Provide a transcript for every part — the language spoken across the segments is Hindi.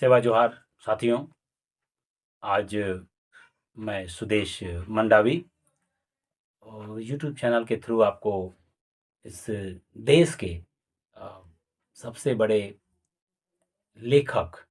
सेवा जोहार साथियों। आज मैं सुदेश मंडावी और यूट्यूब चैनल के थ्रू आपको इस देश के अ, सबसे बड़े लेखक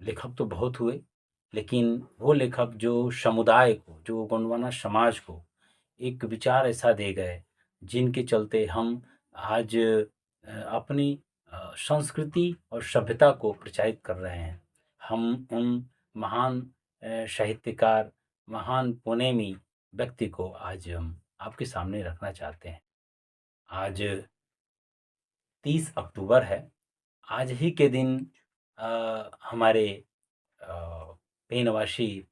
लेखक तो बहुत हुए, लेकिन वो लेखक जो समुदाय को, जो गोंडवाना समाज को एक विचार ऐसा दे गए, जिनके चलते हम आज अपनी संस्कृति और सभ्यता को प्रचारित कर रहे हैं। हम उन महान साहित्यकार, महान पुणेमी व्यक्ति को आज हम आपके सामने रखना चाहते हैं। आज 30 अक्टूबर है। आज ही के दिन हमारे पेनवासी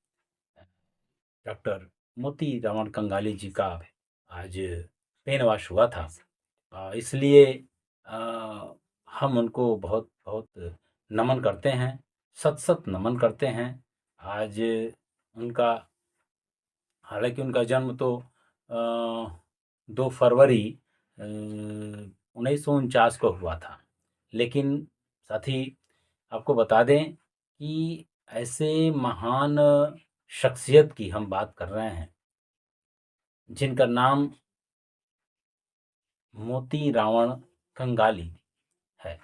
डॉक्टर मोती रावण कंगाली जी का आज पेनवास हुआ था। इसलिए अ, हम उनको बहुत बहुत नमन करते हैं, शत शत नमन करते हैं। आज उनका हालांकि उनका जन्म तो 2 फरवरी 1949 को हुआ था, लेकिन साथ ही आपको बता दें कि ऐसे महान शख्सियत की हम बात कर रहे हैं, जिनका नाम मोती रावण कंगाली है।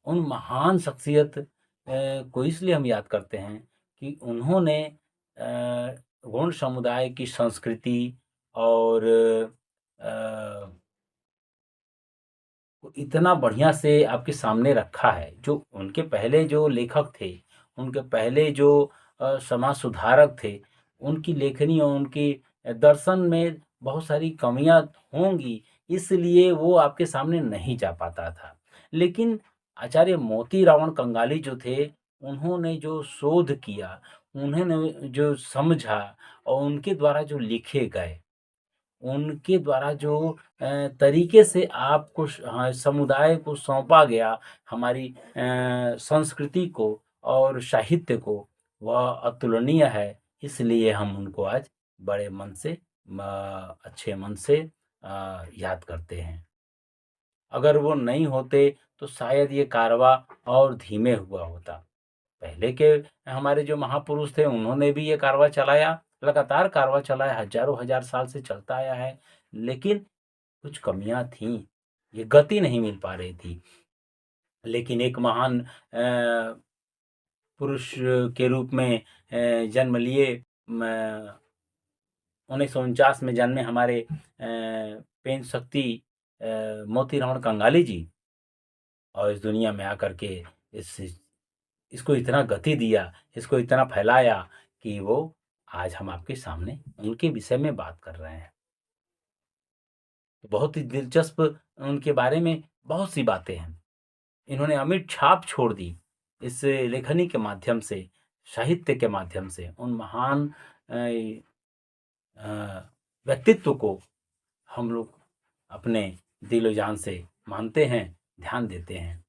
उन महान शख्सियत को इसलिए हम याद करते हैं कि उन्होंने गोंड समुदाय की संस्कृति और को इतना बढ़िया से आपके सामने रखा है। जो उनके पहले जो लेखक थे, उनके पहले जो समाज सुधारक थे, उनकी लेखनी और उनके दर्शन में बहुत सारी कमियाँ होंगी, इसलिए वो आपके सामने नहीं जा पाता था। लेकिन आचार्य मोती रावण कंगाली जो थे, उन्होंने जो शोध किया, उन्होंने जो समझा और उनके द्वारा जो लिखे गए, उनके द्वारा जो तरीके से आपको समुदाय को सौंपा गया, हमारी संस्कृति को और साहित्य को, वह अतुलनीय है। इसलिए हम उनको आज बड़े मन से अच्छे मन से याद करते हैं। अगर वो नहीं होते तो शायद ये कारवां और धीमे हुआ होता। पहले के हमारे जो महापुरुष थे, उन्होंने भी ये कारवां चलाया, लगातार कारवां चलाया, हज़ारों हज़ार साल से चलता आया है, लेकिन कुछ कमियाँ थीं, ये गति नहीं मिल पा रही थी। लेकिन एक महान पुरुष के रूप में जन्म लिए, 1949 में जन्मे हमारे पेन शक्ति मोती रावण कंगाली जी, और इस दुनिया में आकर के इस इसको इतना गति दिया, इसको इतना फैलाया कि वो आज हम आपके सामने उनके विषय में बात कर रहे हैं। तो बहुत ही दिलचस्प उनके बारे में बहुत सी बातें हैं। इन्होंने अमिट छाप छोड़ दी इस लेखनी के माध्यम से, साहित्य के माध्यम से। उन महान व्यक्तित्व को हम लोग अपने दिलो-जान से मानते हैं, ध्यान देते हैं।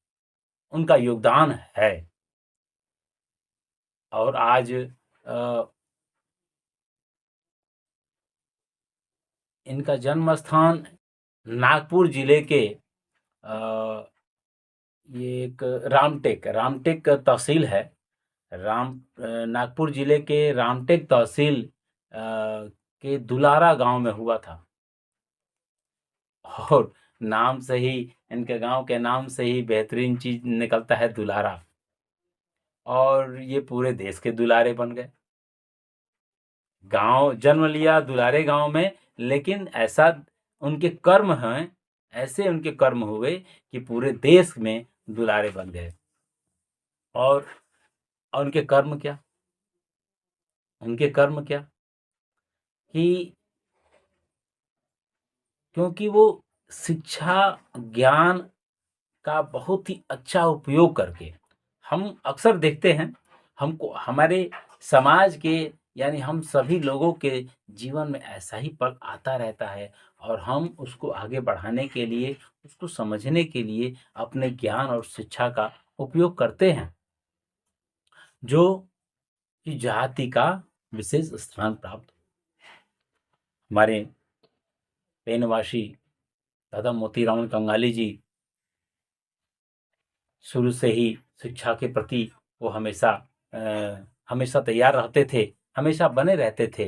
उनका योगदान है। और आज इनका जन्म स्थान नागपुर जिले के ये एक रामटेक तहसील है। नागपुर जिले के रामटेक तहसील के दुलारा गांव में हुआ था। और नाम से ही, इनके गांव के नाम से ही बेहतरीन चीज निकलता है, दुलारा। और ये पूरे देश के दुलारे बन गए। गांव जन्म लिया दुलारे गांव में, लेकिन ऐसा उनके कर्म हैं, ऐसे उनके कर्म हुए कि पूरे देश में दुलारे बन गए। और उनके कर्म क्या, उनके कर्म क्या कि क्योंकि वो शिक्षा ज्ञान का बहुत ही अच्छा उपयोग करके, हम अक्सर देखते हैं, हमको हमारे समाज के, यानी हम सभी लोगों के जीवन में ऐसा ही पल आता रहता है, और हम उसको आगे बढ़ाने के लिए, उसको समझने के लिए अपने ज्ञान और शिक्षा का उपयोग करते हैं, जो कि जाति का विशेष स्थान प्राप्त। हमारे पेनवासी दादा मोतीराम कंगाली जी शुरू से ही शिक्षा के प्रति वो हमेशा हमेशा तैयार रहते थे, हमेशा बने रहते थे।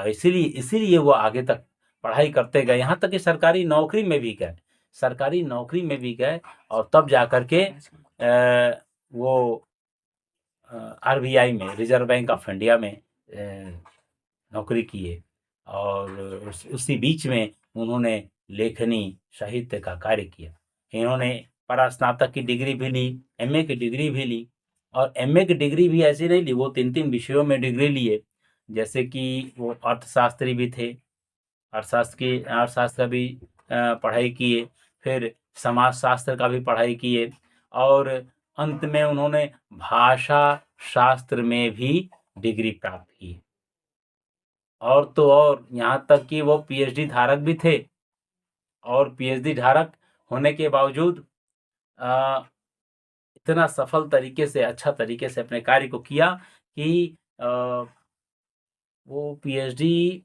इसीलिए इसीलिए वो आगे तक पढ़ाई करते गए, यहाँ तक कि सरकारी नौकरी में भी गए, सरकारी नौकरी में भी गए, और तब जा कर के वो आरबीआई में, रिजर्व बैंक ऑफ इंडिया में नौकरी किए। और उसी बीच में उन्होंने लेखनी साहित्य का कार्य किया। इन्होंने परास्नातक की डिग्री भी ली, एमए की डिग्री भी ली, और एमए की डिग्री भी ऐसी नहीं ली, वो 3-3 विषयों में डिग्री लिए। जैसे कि वो अर्थशास्त्री भी थे, अर्थशास्त्र का भी पढ़ाई किए, फिर समाजशास्त्र का भी पढ़ाई किए, और अंत में उन्होंने भाषा शास्त्र में भी डिग्री प्राप्त की। और तो और यहाँ तक कि वो पीएचडी धारक भी थे, और पीएचडी धारक होने के बावजूद इतना सफल तरीके से, अच्छा तरीके से अपने कार्य को किया कि वो पीएचडी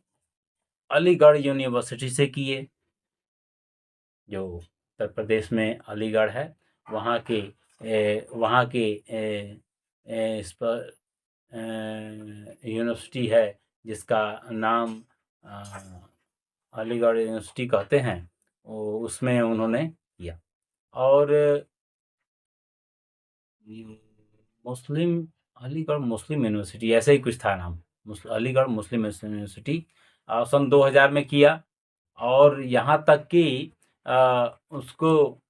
अलीगढ़ यूनिवर्सिटी से किए, जो उत्तर प्रदेश में अलीगढ़ है, वहाँ के इस पर यूनिवर्सिटी है जिसका नाम अलीगढ़ यूनिवर्सिटी कहते हैं, उसमें उन्होंने किया। और मुस्लिम अलीगढ़ मुस्लिम यूनिवर्सिटी, ऐसा ही कुछ था नाम, अलीगढ़ मुस्लिम यूनिवर्सिटी सन 2000 में किया। और यहाँ तक कि उसको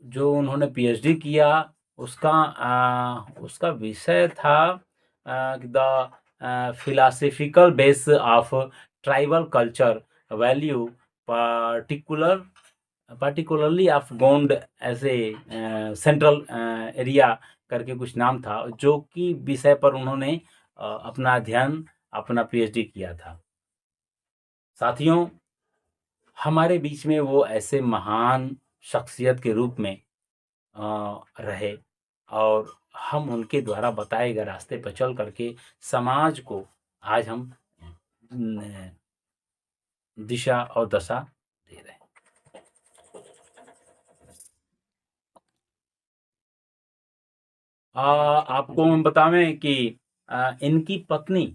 जो उन्होंने पीएचडी किया, उसका विषय था the philosophical base of tribal culture value particularly of Gond ऐसे सेंट्रल एरिया करके कुछ नाम था, जो कि विषय पर उन्होंने अपना अध्ययन, अपना पीएचडी किया था। साथियों, हमारे बीच में वो ऐसे महान शख्सियत के रूप में रहे, और हम उनके द्वारा बताए गए रास्ते पर चल करके समाज को आज हम दिशा और दशा दे रहे हैं। आपको हम बतावें कि इनकी पत्नी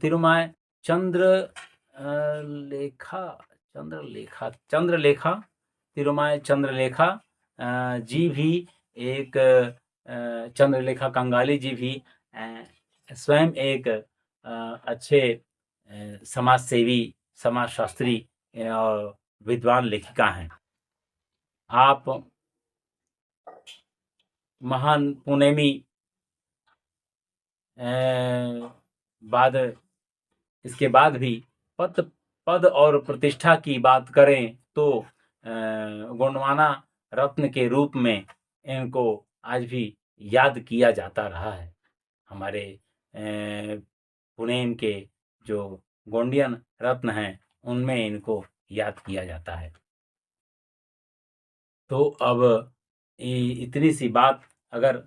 तिरुमाय चंद्रलेखा तिरुमाय चंद्रलेखा जी भी एक चंद्रलेखा कंगाली जी भी स्वयं एक अच्छे समाजसेवी, समाजशास्त्री और विद्वान लेखिका हैं। आप महान पुनेमी बाद इसके बाद भी पद और प्रतिष्ठा की बात करें तो गोंडवाना रत्न के रूप में इनको आज भी याद किया जाता रहा है। हमारे पुणे के जो गोंडियन रत्न हैं, उनमें इनको याद किया जाता है। तो अब इतनी सी बात, अगर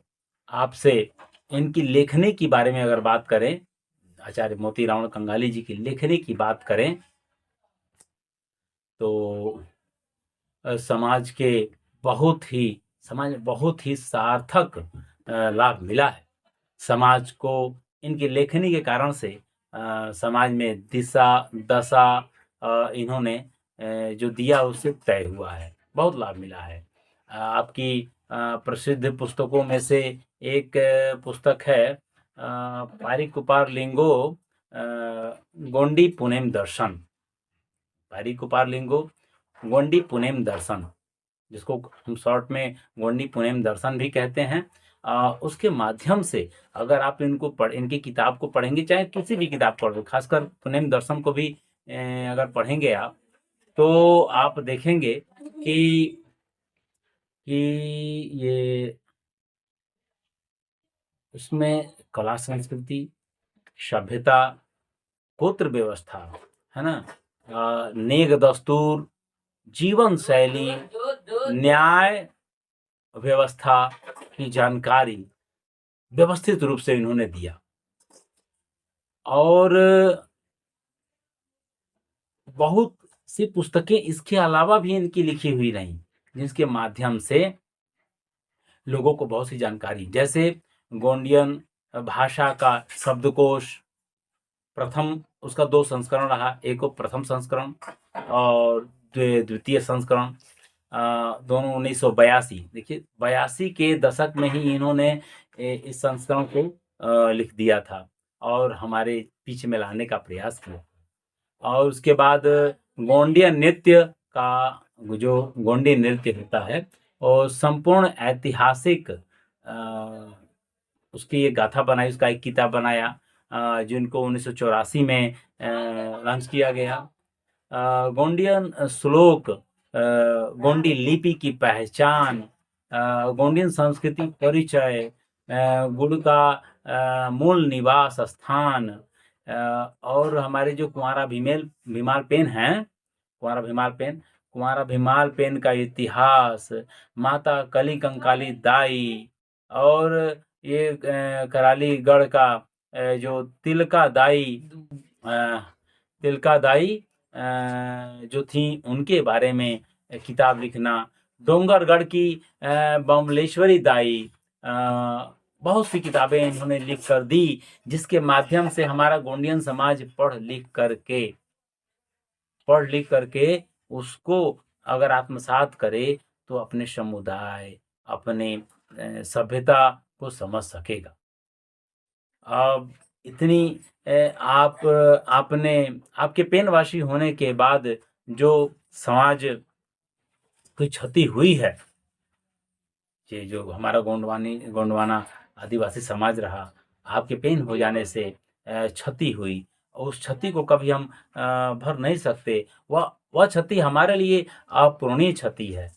आपसे इनकी लेखनी के बारे में अगर बात करें, आचार्य मोतीराम कंगाली जी की लेखनी की बात करें, तो समाज में बहुत ही सार्थक लाभ मिला है। समाज को इनकी लेखनी के कारण से समाज में दिशा दशा इन्होंने जो दिया उससे तय हुआ है, बहुत लाभ मिला है। आपकी प्रसिद्ध पुस्तकों में से एक पुस्तक है पारिकुपार लिंगो गोंडी पुनेम दर्शन, पारिकुपार लिंगो गोंडी पुनेम दर्शन, जिसको हम शॉर्ट में गोंडी पुनेम दर्शन भी कहते हैं। उसके माध्यम से अगर आप इनकी किताब को पढ़ेंगे, चाहे किसी भी किताब पढ़ो, खासकर पुनेम दर्शन को भी अगर पढ़ेंगे आप, तो आप देखेंगे कि ये उसमें कला संस्कृति, सभ्यता, गोत्र व्यवस्था, है ना, नेग दस्तूर, जीवन शैली, न्याय व्यवस्था की जानकारी व्यवस्थित रूप से इन्होंने दिया। और बहुत सी पुस्तकें इसके अलावा भी इनकी लिखी हुई रहीं, जिसके माध्यम से लोगों को बहुत सी जानकारी, जैसे गोंडियन भाषा का शब्दकोश प्रथम, उसका 2 संस्करण रहा, एक वो प्रथम संस्करण और द्वितीय संस्करण, दोनों 1982, देखिए 82 के दशक में ही इन्होंने इस संस्करण को लिख दिया था और हमारे बीच में लाने का प्रयास किया। और उसके बाद गोंडियन नृत्य का, जो गोंडी नृत्य होता है और संपूर्ण ऐतिहासिक उसकी एक गाथा बनाई, उसका एक किताब बनाया, जिनको 1984 में लॉन्च किया गया। गोंडियन श्लोक, गोंडी लिपि की पहचान, गोंडियन संस्कृति परिचय, गुड़ का मूल निवास स्थान, और हमारे जो कुंवारा भीमाल पेन है, कुंवारा भीमाल पेन का इतिहास, माता कली कंकाली दाई, और ये करालीगढ़ का जो तिलका दाई जो थी, उनके बारे में किताब लिखना, डोंगरगढ़ की बमलेश्वरी दाई, बहुत सी किताबें इन्होंने लिख कर दी, जिसके माध्यम से हमारा गोंडियन समाज पढ़ लिख करके उसको अगर आत्मसात करे तो अपने समुदाय, अपने सभ्यता को समझ सकेगा। अब इतनी आपके पेनवासी होने के बाद जो समाज की क्षति हुई है, ये जो हमारा गोंडवाना आदिवासी समाज रहा, आपके पेन हो जाने से क्षति हुई, और उस क्षति को कभी हम भर नहीं सकते। वह क्षति हमारे लिए अपूरणीय क्षति है।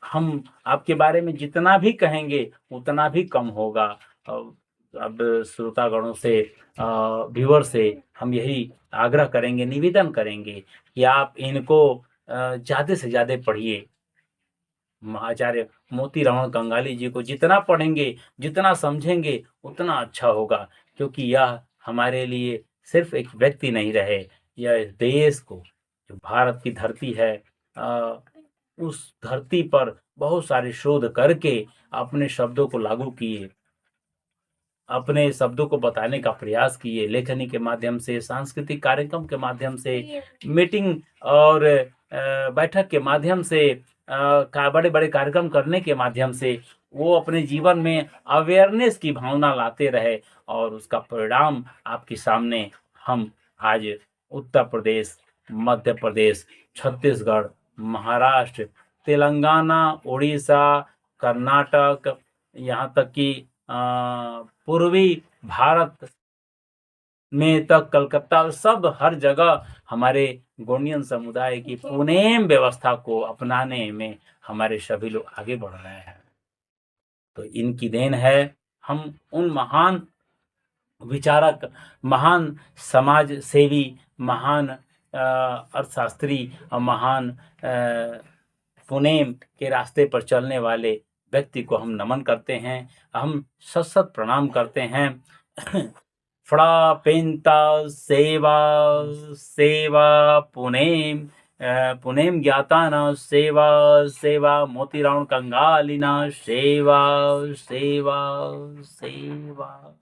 हम आपके बारे में जितना भी कहेंगे उतना भी कम होगा। अब श्रोतागणों से, व्यूअर से हम यही आग्रह करेंगे, निवेदन करेंगे कि आप इनको ज़्यादा से ज़्यादा पढ़िए। आचार्य मोतीराम कंगाली जी को जितना पढ़ेंगे, जितना समझेंगे, उतना अच्छा होगा, क्योंकि यह हमारे लिए सिर्फ एक व्यक्ति नहीं रहे, यह इस देश को, जो भारत की धरती है, उस धरती पर बहुत सारे शोध करके अपने शब्दों को लागू किए, अपने शब्दों को बताने का प्रयास किए, लेखनी के माध्यम से, सांस्कृतिक कार्यक्रम के माध्यम से, मीटिंग और बैठक के माध्यम से, बड़े बड़े कार्यक्रम करने के माध्यम से वो अपने जीवन में अवेयरनेस की भावना लाते रहे, और उसका परिणाम आपके सामने हम आज उत्तर प्रदेश, मध्य प्रदेश, छत्तीसगढ़, महाराष्ट्र, तेलंगाना, उड़ीसा, कर्नाटक, यहाँ तक कि पूर्वी भारत में तक, कलकत्ता, सब हर जगह हमारे गोंडियन समुदाय की पुनेम व्यवस्था को अपनाने में हमारे सभी लोग आगे बढ़ रहे हैं। तो इनकी देन है। हम उन महान विचारक, महान समाज सेवी, महान अर्थशास्त्री और महान पुनेम के रास्ते पर चलने वाले व्यक्ति को हम नमन करते हैं, हम सत प्रणाम करते हैं। फड़ा पेंता सेवा सेवा पुनेम, पुनेम ज्ञाताना सेवा सेवा, मोतीराम कंगालिना सेवा सेवा सेवा।